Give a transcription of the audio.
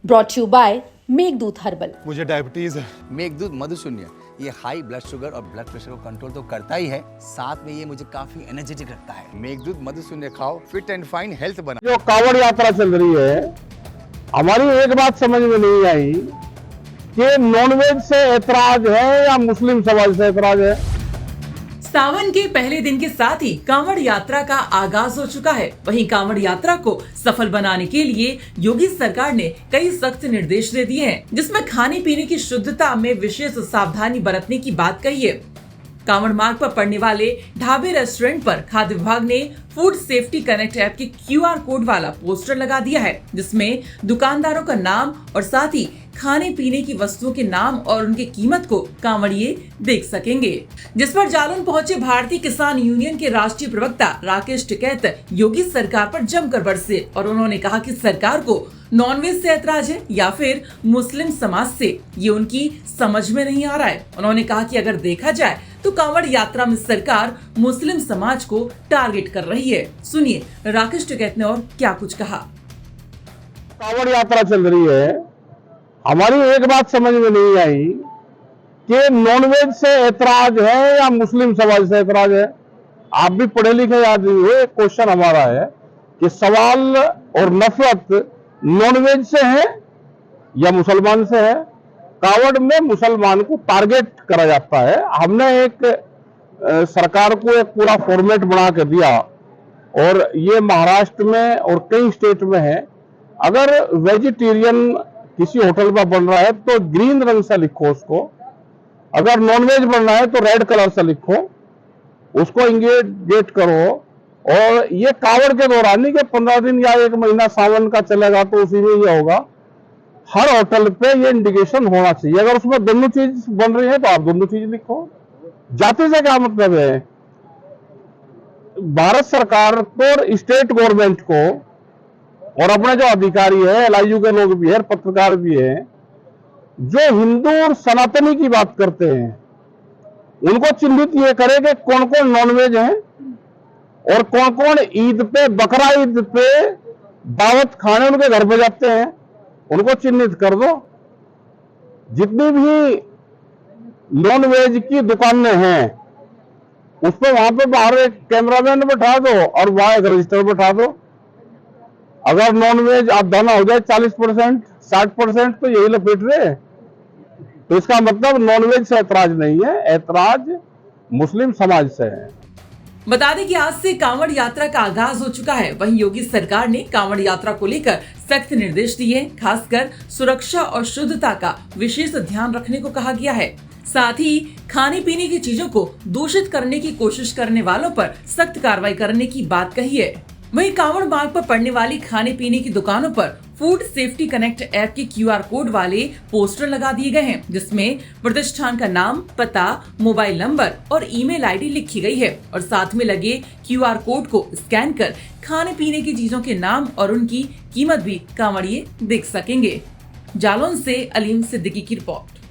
Brought you by Meghdoot herbal. मुझे diabetes है। मेघदूत मधुशून्य ये हाई ब्लड शुगर और ब्लड प्रेशर को कंट्रोल तो करता ही है, साथ में ये मुझे काफी एनर्जेटिक रखता है। मेघदूत मधुशून्य खाओ, फिट एंड फाइन हेल्थ बना। जो कांवड़ यात्रा चल रही है, हमारी एक बात समझ में नहीं आई कि नॉनवेज से ऐतराज है या मुस्लिम समाज से ऐतराज है। सावन के पहले दिन के साथ ही कांवड़ यात्रा का आगाज हो चुका है। वहीं कांवड़ यात्रा को सफल बनाने के लिए योगी सरकार ने कई सख्त निर्देश दे दिए हैं, जिसमें खाने पीने की शुद्धता में विशेष सावधानी बरतने की बात कही है। कांवड़ मार्ग पर पड़ने वाले ढाबे रेस्टोरेंट पर खाद्य विभाग ने फूड सेफ्टी कनेक्ट ऐप के QR कोड वाला पोस्टर लगा दिया है, जिसमें दुकानदारों का नाम और साथ ही खाने पीने की वस्तुओं के नाम और उनकी कीमत को कांवड़िये देख सकेंगे। जिस पर जालौन पहुंचे भारतीय किसान यूनियन के राष्ट्रीय प्रवक्ता राकेश टिकैत योगी सरकार पर जमकर बरसे और उन्होंने कहा कि सरकार को नॉनवेज से ऐतराज है या फिर मुस्लिम समाज से, ये उनकी समझ में नहीं आ रहा है। उन्होंने कहा कि अगर देखा जाए तो कांवड़ यात्रा में सरकार मुस्लिम समाज को टारगेट कर रही है। सुनिए राकेश टिकैत ने और क्या कुछ कहा। कांवड़ यात्रा चल रही है, हमारी एक बात समझ में नहीं आई कि नॉनवेज से ऐतराज है या मुस्लिम समाज से ऐतराज है। आप भी पढ़े लिखे आदमी हो, क्वेश्चन हमारा है कि सवाल और नफरत नॉनवेज से है या मुसलमान से है। कांवड़ में मुसलमान को टारगेट करा जाता है। हमने एक सरकार को एक पूरा फॉर्मेट बना के दिया और ये महाराष्ट्र में और कई स्टेट में है। अगर वेजिटेरियन किसी होटल में बन रहा है तो ग्रीन रंग से लिखो उसको, अगर नॉनवेज बन रहा है तो रेड कलर से लिखो, उसको इंगेज करो। और ये कांवड़ के दौरान नहीं कि 15 दिन या 1 महीना सावन का चलेगा तो उसी में ये होगा। हर होटल पे ये इंडिकेशन होना चाहिए। अगर उसमें दोनों चीज बन रही है तो आप दोनों चीज लिखो। जाति से क्या मतलब है? भारत सरकार को, स्टेट गवर्नमेंट को और अपने जो अधिकारी है, LIU के लोग भी है, पत्रकार भी है, जो हिंदू और सनातनी की बात करते हैं, उनको चिन्हित ये करे कि कौन कौन नॉनवेज है और कौन कौन ईद पे, बकरा ईद पे दावत खाने उनके घर पे जाते हैं, उनको चिन्हित कर दो। जितनी भी नॉनवेज की दुकानें हैं उस पर वहां पे बाहर एक कैमरामैन बैठा दो और वहां एक रजिस्टर बैठा दो। अगर नॉनवेज आप दाना हो जाए 40%, 60% तो यही लपेट रहे, तो इसका मतलब नॉनवेज से ऐतराज नहीं है, ऐतराज मुस्लिम समाज से है। बता दें कि आज से कांवड़ यात्रा का आगाज हो चुका है। वहीं योगी सरकार ने कांवड़ यात्रा को लेकर सख्त निर्देश दिए, खासकर सुरक्षा और शुद्धता का विशेष ध्यान रखने को कहा गया है। साथ ही खाने पीने की चीजों को दूषित करने की कोशिश करने वालों पर सख्त कार्रवाई करने की बात कही है। वहीं कांवड़ मार्ग पर पड़ने वाली खाने पीने की दुकानों पर फूड सेफ्टी कनेक्ट ऐप के QR कोड वाले पोस्टर लगा दिए गए हैं, जिसमें प्रतिष्ठान का नाम, पता, मोबाइल नंबर और ईमेल ID लिखी गई है और साथ में लगे QR कोड को स्कैन कर खाने पीने की चीजों के नाम और उनकी कीमत भी कांवड़िये देख सकेंगे। जालौन से अलीम सिद्दीकी की रिपोर्ट।